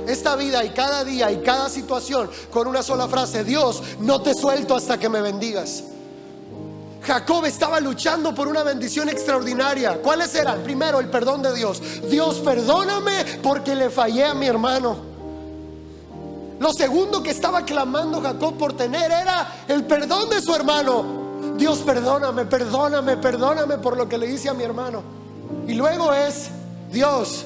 esta vida y cada día y cada situación con una sola frase: Dios, no te suelto hasta que me bendigas. Jacob estaba luchando por una bendición extraordinaria. ¿Cuáles eran? Primero, el perdón de Dios. Dios, perdóname porque le fallé a mi hermano. Lo segundo que estaba clamando Jacob por tener era el perdón de su hermano. Dios, perdóname por lo que le hice a mi hermano. Y luego es: Dios,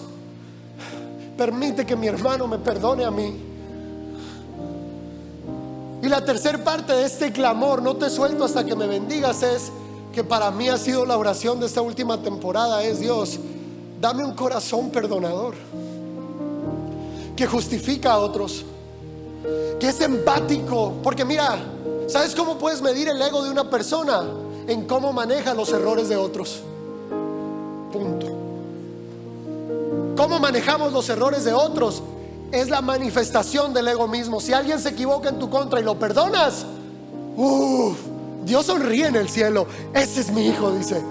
permite que mi hermano me perdone a mí. Y la tercera parte de este clamor: no te suelto hasta que me bendigas, es que para mí ha sido la oración de esta última temporada. Es: Dios, dame un corazón perdonador, que justifica a otros, que es empático. Porque mira, ¿sabes cómo puedes medir el ego de una persona? En cómo maneja los errores de otros. Punto. Cómo manejamos los errores de otros es la manifestación del ego mismo. Si alguien se equivoca en tu contra y lo perdonas, Dios sonríe en el cielo. Ese es mi hijo, dice.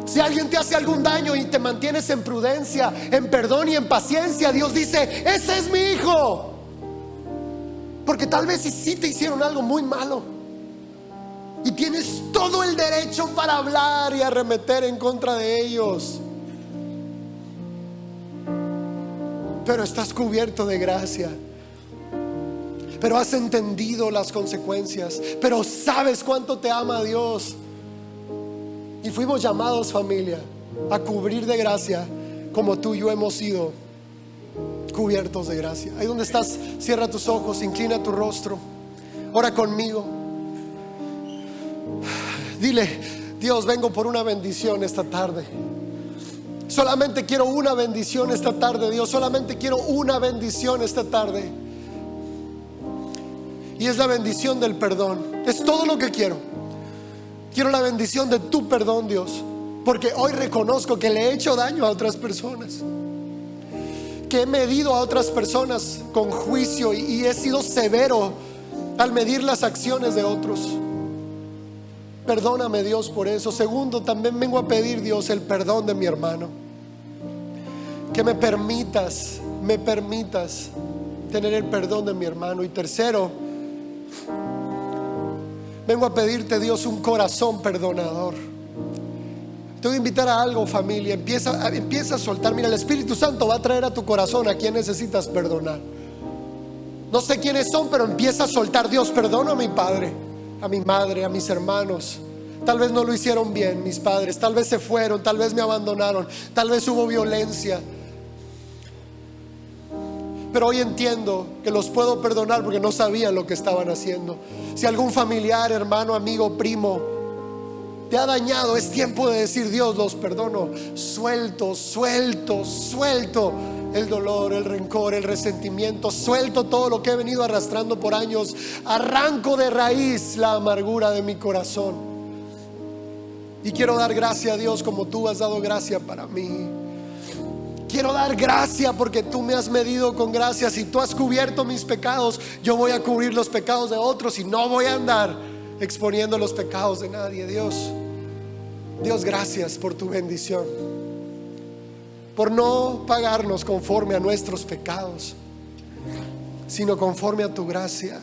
Si alguien te hace algún daño y te mantienes en prudencia, en perdón y en paciencia, Dios dice: ese es mi hijo. Porque tal vez sí te hicieron algo muy malo y tienes todo el derecho para hablar y arremeter en contra de ellos, pero estás cubierto de gracia, pero has entendido las consecuencias, pero sabes cuánto te ama Dios. Y fuimos llamados, familia, a cubrir de gracia como tú y yo hemos sido cubiertos de gracia. Ahí donde estás, cierra tus ojos, inclina tu rostro, ora conmigo. Dile: Dios, vengo por una bendición esta tarde. Solamente quiero una bendición esta tarde, Dios. Solamente quiero una bendición esta tarde. Y es la bendición del perdón. Es todo lo que quiero. Quiero la bendición de tu perdón, Dios. Porque hoy reconozco que le he hecho daño a otras personas, que he medido a otras personas con juicio y he sido severo al medir las acciones de otros. Perdóname, Dios, por eso. Segundo, también vengo a pedir, Dios, el perdón de mi hermano. Que me permitas tener el perdón de mi hermano. Y tercero, vengo a pedirte, Dios, un corazón perdonador. Te voy a invitar a algo, familia. Empieza a soltar. Mira, el Espíritu Santo va a traer a tu corazón a quien necesitas perdonar. No sé quiénes son, pero empieza a soltar. Dios, perdono a mi padre, a mi madre, a mis hermanos. Tal vez no lo hicieron bien mis padres, tal vez se fueron, tal vez me abandonaron, tal vez hubo violencia, pero hoy entiendo que los puedo perdonar porque no sabían lo que estaban haciendo. Si algún familiar, hermano, amigo, primo te ha dañado, es tiempo de decir: Dios, los perdono. Suelto el dolor, el rencor, el resentimiento. Suelto todo lo que he venido arrastrando por años. Arranco de raíz la amargura de mi corazón. Y quiero dar gracia a Dios como tú has dado gracia para mí. Quiero dar gracia porque tú me has medido con gracia. Si tú has cubierto mis pecados, yo voy a cubrir los pecados de otros y no voy a andar exponiendo los pecados de nadie. Dios, gracias por tu bendición, por no pagarnos conforme a nuestros pecados, sino conforme a tu gracia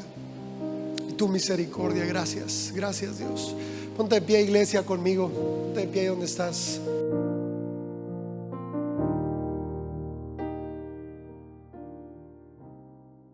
y tu misericordia. Gracias Dios. Ponte de pie, iglesia, conmigo. Ponte de pie donde estás.